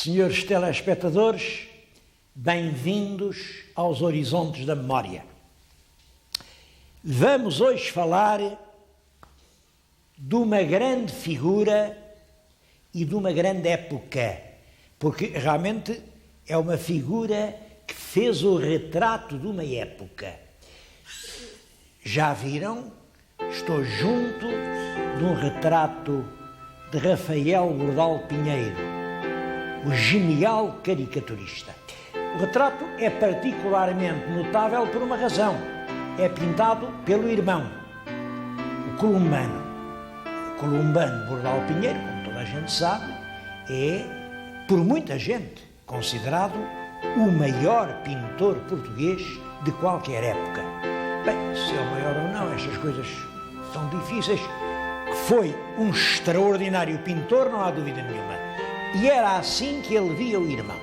Senhores telespectadores, bem-vindos aos Horizontes da Memória. Vamos hoje falar de uma grande figura e de uma grande época, porque realmente é uma figura que fez o retrato de uma época. Já viram? Estou junto de um retrato de Rafael Bordalo Pinheiro, o genial caricaturista. O retrato é particularmente notável por uma razão. É pintado pelo irmão, o columbano. O columbano Bordalo Pinheiro, como toda a gente sabe, é, por muita gente, considerado o maior pintor português de qualquer época. Bem, se é o maior ou não, estas coisas são difíceis. Foi um extraordinário pintor, não há dúvida nenhuma. E era assim que ele via o irmão.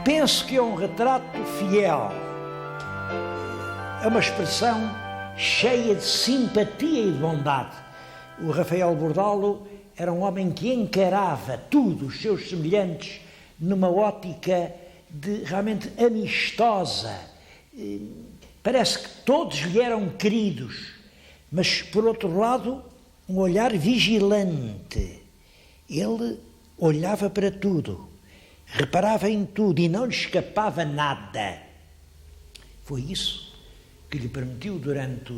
Penso que é um retrato fiel. É uma expressão cheia de simpatia e de bondade. O Rafael Bordalo era um homem que encarava tudo, os seus semelhantes, numa ótica de realmente amistosa. Parece que todos lhe eram queridos, mas, por outro lado, um olhar vigilante. Ele olhava para tudo, reparava em tudo e não lhe escapava nada. Foi isso que lhe permitiu, durante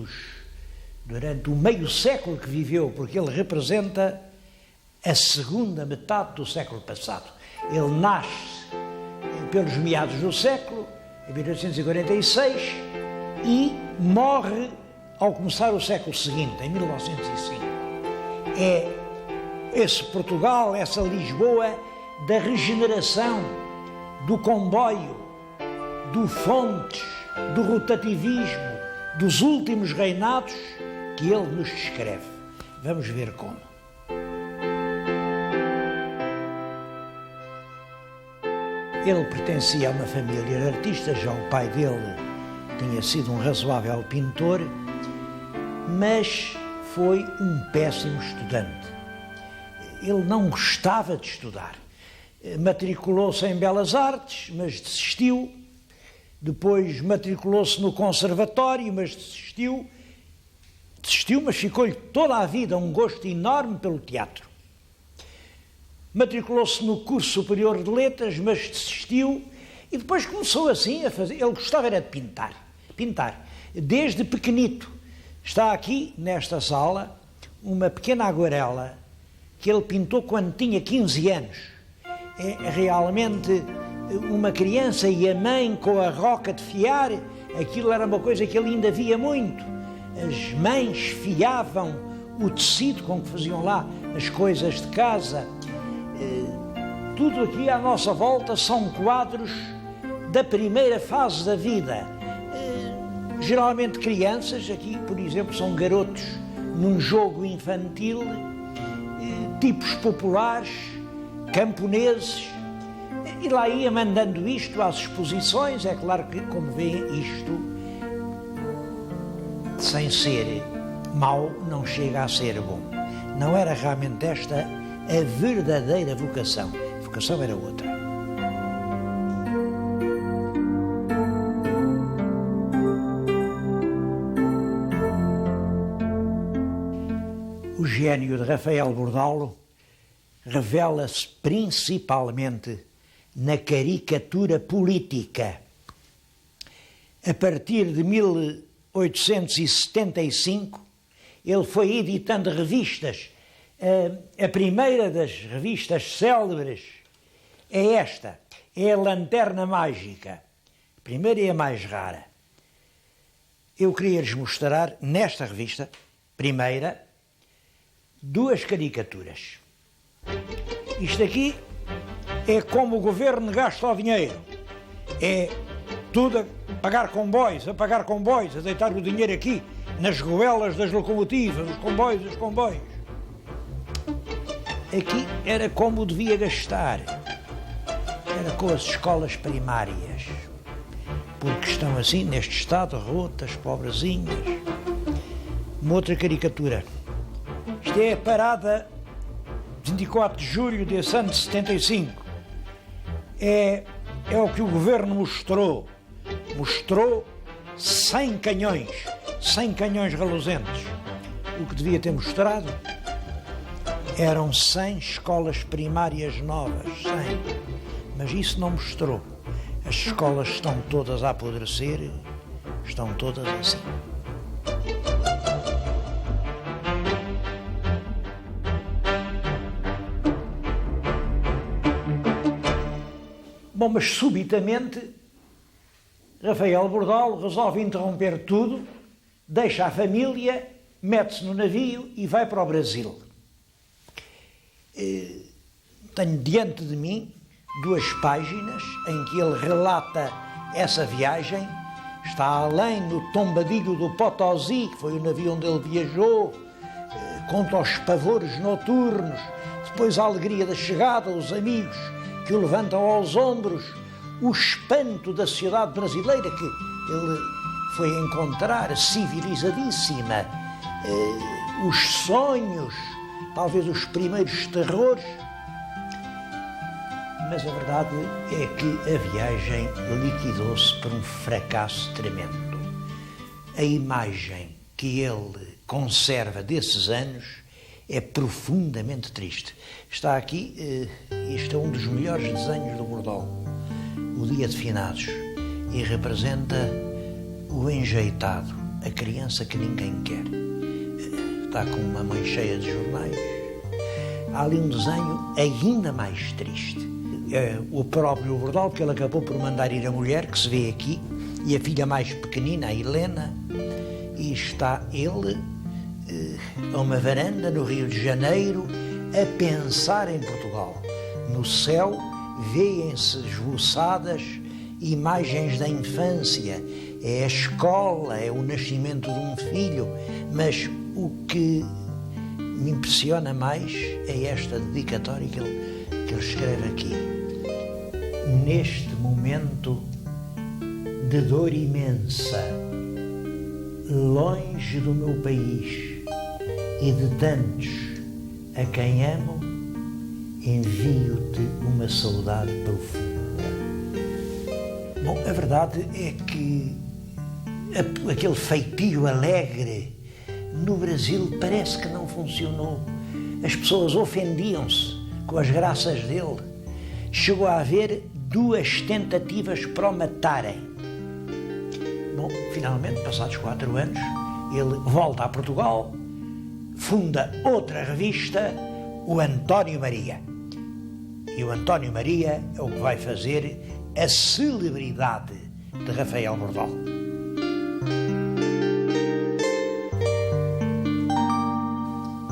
o meio século que viveu, porque ele representa a segunda metade do século passado. Ele nasce pelos meados do século, em 1846, e morre ao começar o século seguinte, em 1905. É esse Portugal, essa Lisboa da regeneração, do comboio, do Fontes, do rotativismo, dos últimos reinados que ele nos descreve. Vamos ver como. Ele pertencia a uma família de artistas, já o pai dele tinha sido um razoável pintor, mas foi um péssimo estudante. Ele não gostava de estudar. Matriculou-se em Belas Artes, mas desistiu. Depois matriculou-se no Conservatório, mas desistiu. Mas ficou-lhe toda a vida um gosto enorme pelo teatro. Matriculou-se no curso superior de letras, mas desistiu. E depois começou assim a fazer. Ele gostava era de pintar, desde pequenito. Está aqui, nesta sala, uma pequena aguarela que ele pintou quando tinha 15 anos. É realmente uma criança e a mãe com a roca de fiar. Aquilo era uma coisa que ele ainda via muito. As mães fiavam o tecido com que faziam lá as coisas de casa. Tudo aqui à nossa volta são quadros da primeira fase da vida. Geralmente crianças, aqui por exemplo são garotos num jogo infantil, tipos populares, camponeses, e lá ia mandando isto às exposições. É claro que, como veem, isto, sem ser mau, não chega a ser bom. Não era realmente esta a verdadeira vocação. A vocação era outra. O gênio de Rafael Bordalo revela-se principalmente na caricatura política. A partir de 1875, ele foi editando revistas. A primeira das revistas célebres é esta, é a Lanterna Mágica. A primeira e a mais rara. Eu queria-lhes mostrar, nesta revista, primeira, duas caricaturas. Isto aqui é como o governo gasta o dinheiro. É tudo a pagar comboios, a deitar o dinheiro aqui nas goelas das locomotivas, dos comboios. Aqui era como devia gastar. Era com as escolas primárias. Porque estão assim, neste estado, rotas, pobrezinhas. Uma outra caricatura. Isto é a parada 24 de julho desse ano de 75. É o que o governo mostrou. Mostrou 100 canhões reluzentes. O que devia ter mostrado eram 100 escolas primárias novas, 100. Mas isso não mostrou. As escolas estão todas a apodrecer, estão todas assim. Bom, mas subitamente Rafael Bordalo resolve interromper tudo, deixa a família, mete-se no navio e vai para o Brasil. Tenho diante de mim 2 páginas em que ele relata essa viagem. Está além no tombadilho do Potosí, que foi o navio onde ele viajou, conta os pavores noturnos, depois a alegria da chegada, os amigos que o levantam aos ombros, o espanto da sociedade brasileira que ele foi encontrar, civilizadíssima, os sonhos, talvez os primeiros terrores. Mas a verdade é que a viagem liquidou-se por um fracasso tremendo. A imagem que ele conserva desses anos é profundamente triste. Está aqui, este é um dos melhores desenhos do Bordalo, o Dia de Finados, e representa o enjeitado, a criança que ninguém quer. Está com uma mão cheia de jornais. Há ali um desenho ainda mais triste. É o próprio Bordalo, que ele acabou por mandar ir a mulher, que se vê aqui, e a filha mais pequenina, a Helena, e está ele a uma varanda no Rio de Janeiro a pensar em Portugal. No céu vêem-se esboçadas imagens da infância, é a escola, é o nascimento de um filho, mas o que me impressiona mais é esta dedicatória que ele escreve aqui. Neste momento de dor imensa, longe do meu país e de tantos a quem amo, envio-te uma saudade profunda. Bom, a verdade é que aquele feitio alegre no Brasil parece que não funcionou. As pessoas ofendiam-se com as graças dele. Chegou a haver 2 tentativas para o matarem. Bom, finalmente, passados 4 anos, ele volta a Portugal, funda outra revista, o António Maria. E o António Maria é o que vai fazer a celebridade de Rafael Bordalo.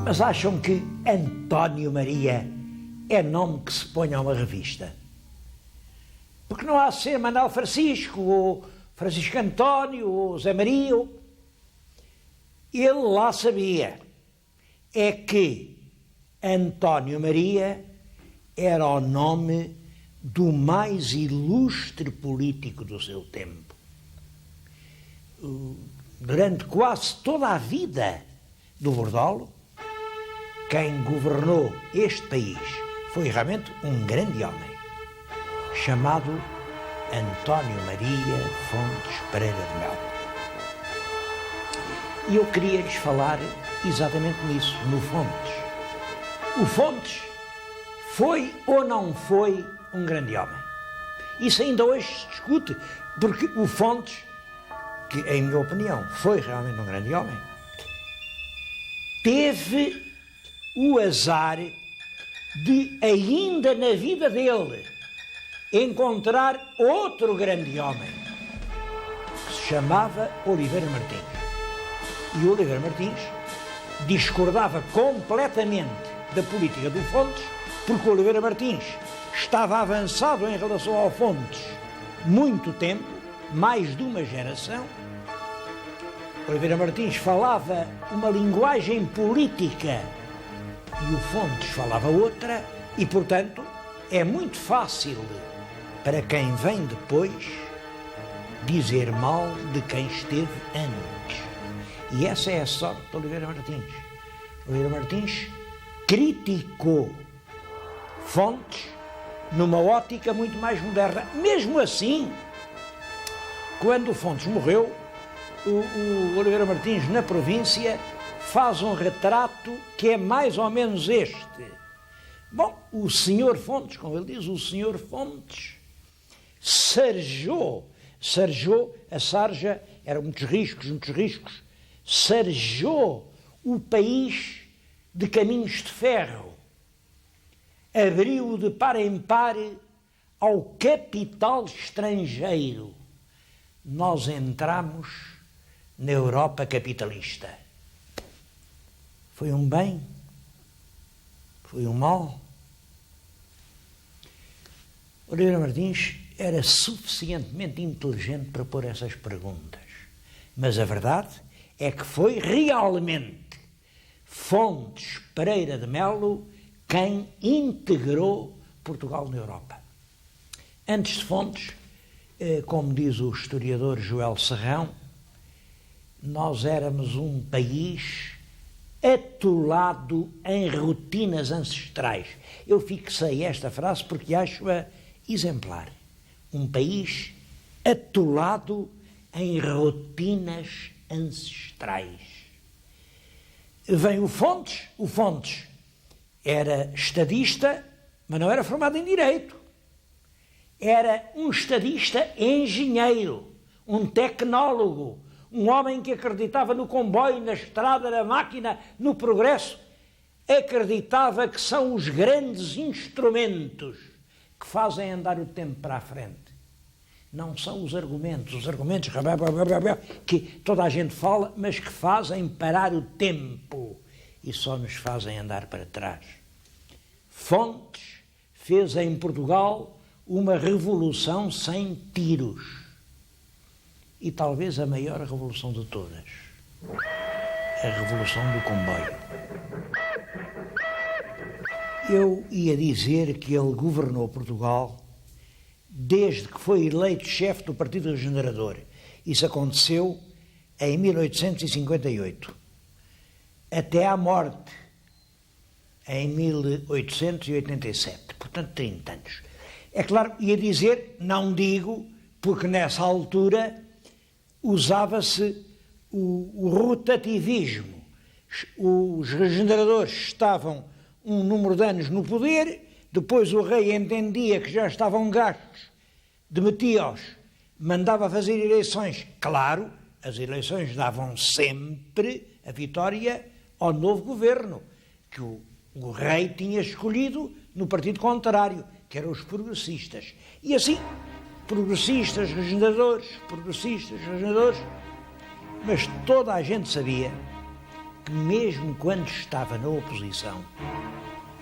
Mas acham que António Maria é nome que se põe a uma revista? Porque não há de ser Manuel Francisco, ou Francisco António, ou Zé Maria. Ele lá sabia é que António Maria era o nome do mais ilustre político do seu tempo. Durante quase toda a vida do Bordalo, quem governou este país foi realmente um grande homem, chamado António Maria Fontes Pereira de Melo. E eu queria lhes falar exatamente nisso, no Fontes. O Fontes foi ou não foi um grande homem? Isso ainda hoje se discute, porque o Fontes, que em minha opinião foi realmente um grande homem, teve o azar de, ainda na vida dele, encontrar outro grande homem, que se chamava Oliveira Martins. E Oliveira Martins discordava completamente da política do Fontes, porque Oliveira Martins estava avançado em relação ao Fontes muito tempo, mais de uma geração. Oliveira Martins falava uma linguagem política e o Fontes falava outra, e, portanto, é muito fácil para quem vem depois dizer mal de quem esteve antes. E essa é a sorte de Oliveira Martins. Oliveira Martins criticou Fontes numa ótica muito mais moderna. Mesmo assim, quando Fontes morreu, o Oliveira Martins, na província, faz um retrato que é mais ou menos este. Bom, o senhor Fontes, como ele diz, o senhor Fontes sarjou, a sarja, eram muitos riscos, sarjou o país de caminhos de ferro, abriu-o de par em par ao capital estrangeiro. Nós entramos na Europa capitalista. Foi um bem? Foi um mal? Oliveira Martins era suficientemente inteligente para pôr essas perguntas. Mas a verdade é que foi realmente Fontes Pereira de Melo quem integrou Portugal na Europa. Antes de Fontes, como diz o historiador Joel Serrão, nós éramos um país atolado em rotinas ancestrais. Eu fixei esta frase porque acho-a exemplar. Um país atolado em rotinas ancestrais. Vem o Fontes era estadista, mas não era formado em Direito. Era um estadista engenheiro, um tecnólogo, um homem que acreditava no comboio, na estrada, na máquina, no progresso. Acreditava que são os grandes instrumentos que fazem andar o tempo para a frente. Não são os argumentos que toda a gente fala, mas que fazem parar o tempo e só nos fazem andar para trás. Fontes fez em Portugal uma revolução sem tiros. E talvez a maior revolução de todas. A revolução do comboio. Eu ia dizer que ele governou Portugal desde que foi eleito chefe do Partido Regenerador. Isso aconteceu em 1858. Até à morte, em 1887. Portanto, 30 anos. É claro, ia dizer, não digo, porque nessa altura usava-se o rotativismo. Os regeneradores estavam um número de anos no poder, depois o rei entendia que já estavam gastos, demitia-os, mandava fazer eleições. Claro, as eleições davam sempre a vitória ao novo governo, que o rei tinha escolhido no partido contrário, que eram os progressistas. E assim, progressistas, regeneradores, mas toda a gente sabia que mesmo quando estava na oposição,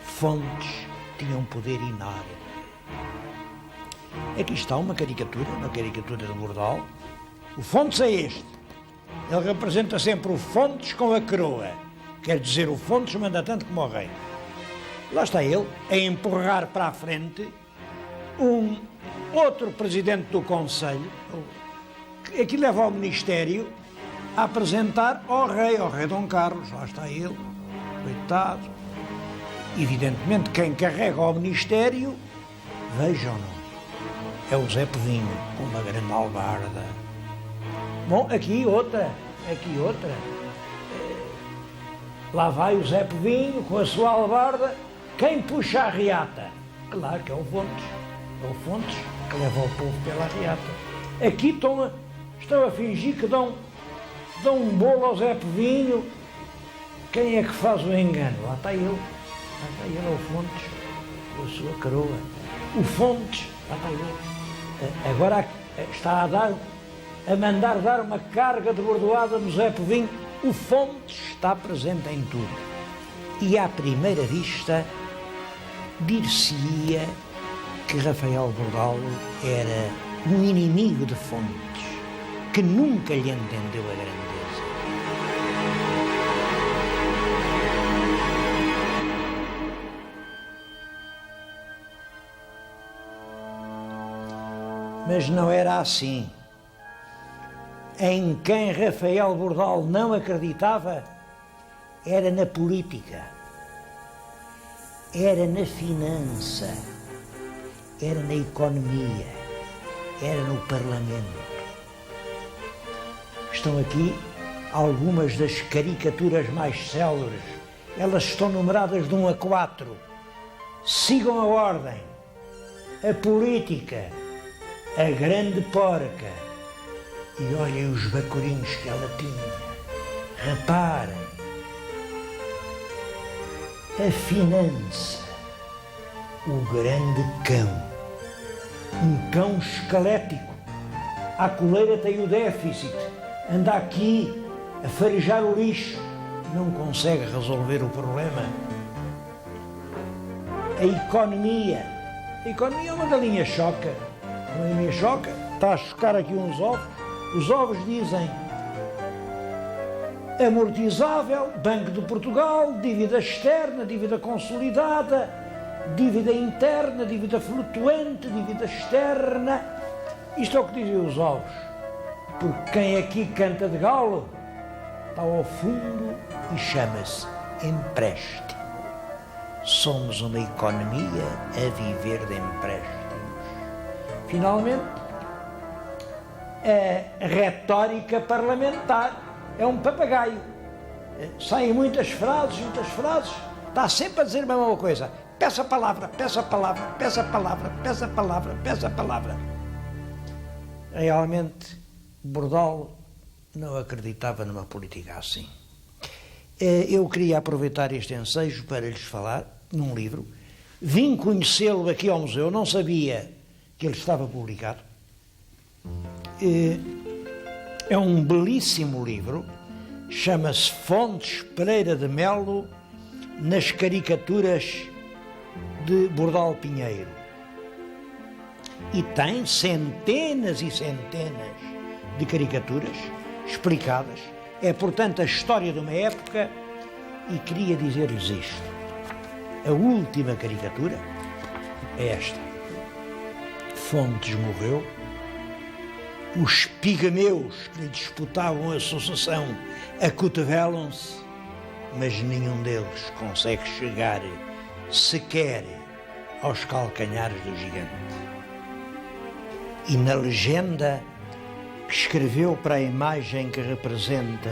Fontes tinha um poder enorme. Aqui está uma caricatura de Bordal. O Fontes é este. Ele representa sempre o Fontes com a coroa. Quer dizer, o Fontes manda tanto como o rei. Lá está ele, a empurrar para a frente um outro presidente do Conselho, que aqui leva ao Ministério, a apresentar ao rei Dom Carlos. Lá está ele, coitado. Evidentemente, quem carrega ao Ministério, vejam-no, é o Zé Povinho, com uma grande albarda. Bom, aqui outra. Lá vai o Zé Povinho, com a sua albarda. Quem puxa a reata? Claro que é o Fontes. É o Fontes que leva o povo pela reata. Aqui estão a fingir que dão um bolo ao Zé Povinho. Quem é que faz o engano? Lá está ele. É o Fontes, com a sua coroa. O Fontes, lá está ele. Agora está a mandar dar uma carga de bordoada no Zé Povinho. O Fontes está presente em tudo. E à primeira vista, dir-se-ia que Rafael Bordalo era um inimigo de Fontes, que nunca lhe entendeu a grandeza. Mas não era assim. Em quem Rafael Bordal não acreditava era na política. era na finança, era na economia, era no Parlamento. Estão aqui algumas das caricaturas mais célebres. Elas estão numeradas de 1 a 4. Sigam a ordem. A política, a grande porca. E olhem os bacurinhos que ela tinha. Reparem. A finança, o grande cão. Um cão esquelético. A coleira tem o déficit. Anda aqui a farejar o lixo. Não consegue resolver o problema. A economia. A economia é uma galinha choca. Uma galinha choca. Está a chocar aqui uns ovos. Os ovos dizem amortizável, Banco de Portugal, dívida externa, dívida consolidada, dívida interna, dívida flutuante, dívida externa. Isto é o que dizem os ovos. Porque quem aqui canta de galo está ao fundo e chama-se empréstimo. Somos uma economia a viver de empréstimos. Finalmente, a retórica parlamentar é um papagaio. Saem muitas frases, está sempre a dizer a mesma coisa. Peça a palavra, peça a palavra, peça a palavra, peça a palavra, peça a palavra. Realmente, Bordalo não acreditava numa política assim. Eu queria aproveitar este ensejo para lhes falar num livro. Vim conhecê-lo aqui ao museu, não sabia que ele estava publicado. É um belíssimo livro, chama-se Fontes Pereira de Melo nas caricaturas de Bordalo Pinheiro. E tem centenas e centenas de caricaturas explicadas. É, portanto, a história de uma época, e queria dizer-lhes isto. A última caricatura é esta. Fontes morreu. Os pigmeus que lhe disputavam a sucessão acotovelam-se, mas nenhum deles consegue chegar sequer aos calcanhares do gigante. E na legenda que escreveu para a imagem que representa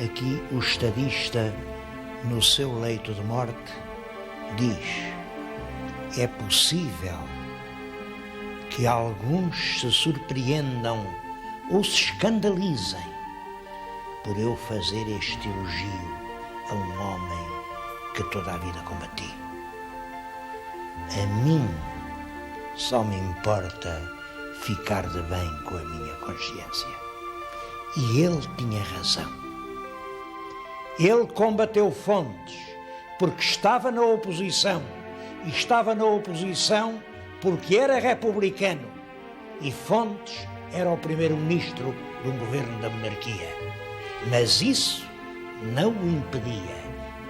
aqui o estadista no seu leito de morte, diz: é possível que alguns se surpreendam ou se escandalizem por eu fazer este elogio a um homem que toda a vida combati. A mim só me importa ficar de bem com a minha consciência. E ele tinha razão. Ele combateu Fontes porque estava na oposição, e estava na oposição porque era republicano, e Fontes era o primeiro-ministro de um governo da monarquia. Mas isso não o impedia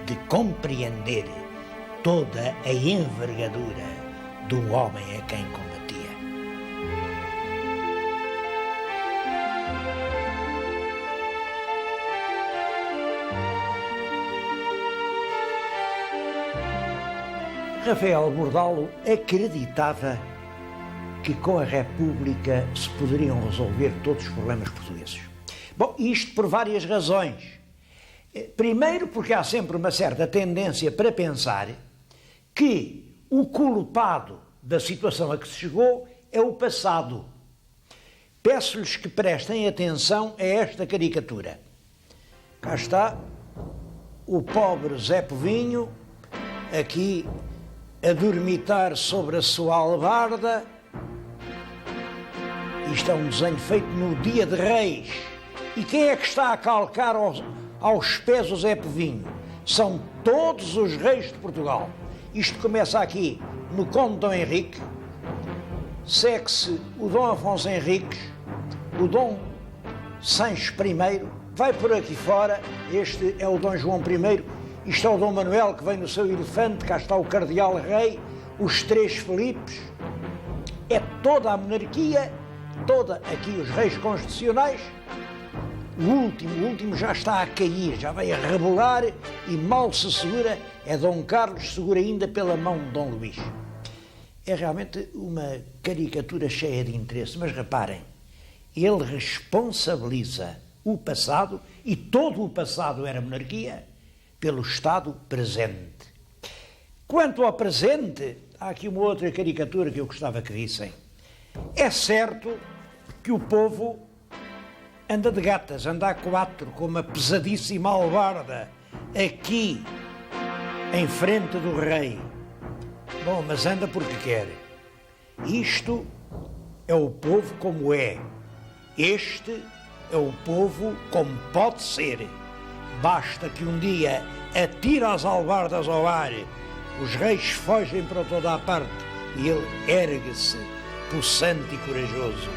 de compreender toda a envergadura do homem a quem combatia. Rafael Bordalo acreditava que com a República se poderiam resolver todos os problemas portugueses. Bom, isto por várias razões. Primeiro, porque há sempre uma certa tendência para pensar que o culpado da situação a que se chegou é o passado. Peço-lhes que prestem atenção a esta caricatura. Cá está o pobre Zé Povinho, aqui a dormitar sobre a sua albarda. Isto é um desenho feito no Dia de Reis. E quem é que está a calcar aos pés o Zé Povinho? São todos os reis de Portugal. Isto começa aqui no Conde Dom Henrique, segue-se o Dom Afonso Henriques, o Dom Sancho I, vai por aqui fora, este é o Dom João I, isto é o Dom Manuel que vem no seu elefante, cá está o Cardeal Rei, os três Filipes, é toda a monarquia, toda aqui os reis constitucionais, O último já está a cair, já vai a rebolar e mal se segura, é Dom Carlos, segura ainda pela mão de Dom Luís. É realmente uma caricatura cheia de interesse, mas reparem, ele responsabiliza o passado, e todo o passado era monarquia, pelo Estado presente. Quanto ao presente, há aqui uma outra caricatura que eu gostava que vissem. É certo que o povo anda de gatas, anda a quatro, com uma pesadíssima albarda, aqui, em frente do rei. Bom, mas anda porque quer. Isto é o povo como é. Este é o povo como pode ser. Basta que um dia atire as albardas ao ar, os reis fogem para toda a parte e ele ergue-se, possante e corajoso.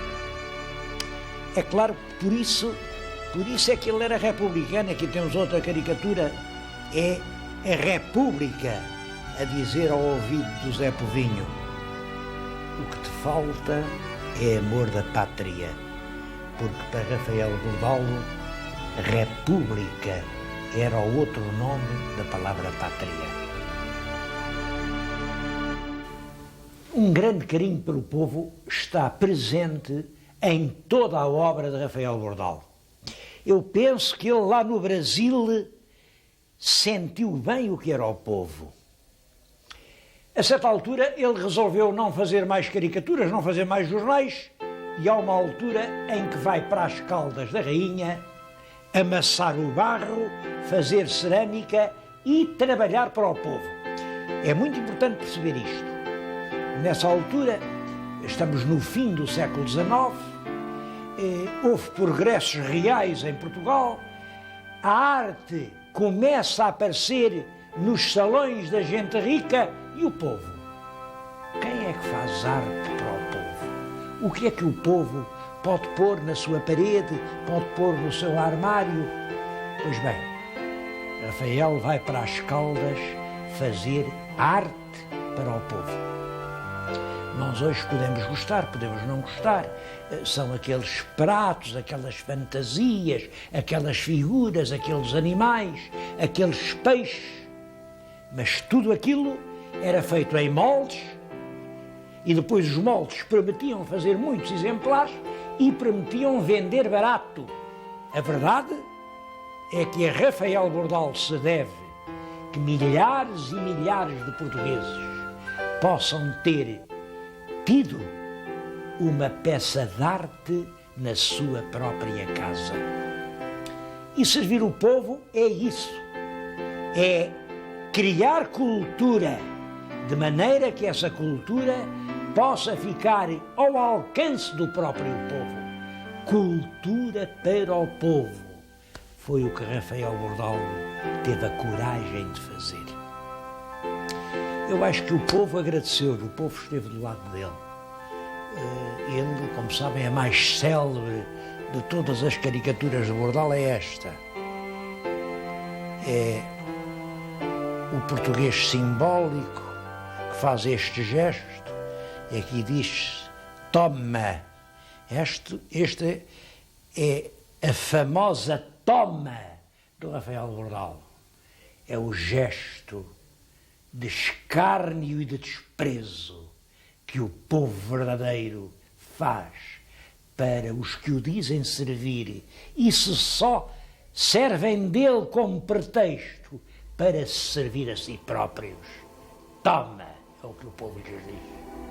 É claro que por isso é que ele era republicano. Aqui temos outra caricatura, é a República a dizer ao ouvido do Zé Povinho: o que te falta é amor da pátria, porque para Rafael Bordalo, República era o outro nome da palavra pátria. Um grande carinho pelo povo está presente em toda a obra de Rafael Bordalo. Eu penso que ele lá no Brasil sentiu bem o que era o povo. A certa altura ele resolveu não fazer mais caricaturas, não fazer mais jornais, e há uma altura em que vai para as Caldas da Rainha amassar o barro, fazer cerâmica e trabalhar para o povo. É muito importante perceber isto. Nessa altura, estamos no fim do século XIX, houve progressos reais em Portugal, a arte começa a aparecer nos salões da gente rica, e o povo? Quem é que faz arte para o povo? O que é que o povo pode pôr na sua parede, pode pôr no seu armário? Pois bem, Rafael vai para as Caldas fazer arte para o povo. Nós hoje podemos gostar, podemos não gostar, são aqueles pratos, aquelas fantasias, aquelas figuras, aqueles animais, aqueles peixes, mas tudo aquilo era feito em moldes, e depois os moldes prometiam fazer muitos exemplares e prometiam vender barato. A verdade é que a Rafael Bordalo se deve que milhares e milhares de portugueses possam ter tido uma peça de arte na sua própria casa. E servir o povo é isso, é criar cultura, de maneira que essa cultura possa ficar ao alcance do próprio povo. Cultura para o povo. Foi o que Rafael Bordalo teve a coragem de fazer. Eu acho que o povo agradeceu-lhe, o povo esteve do lado dele. Ele, como sabem, a mais célebre de todas as caricaturas de Bordalo é esta. É o português simbólico que faz este gesto, e aqui diz: toma. Este é a famosa toma do Rafael Bordalo. É o gesto de escárnio e de desprezo que o povo verdadeiro faz para os que o dizem servir e se só servem dele como pretexto para se servir a si próprios. Toma, é o que o povo lhes diz.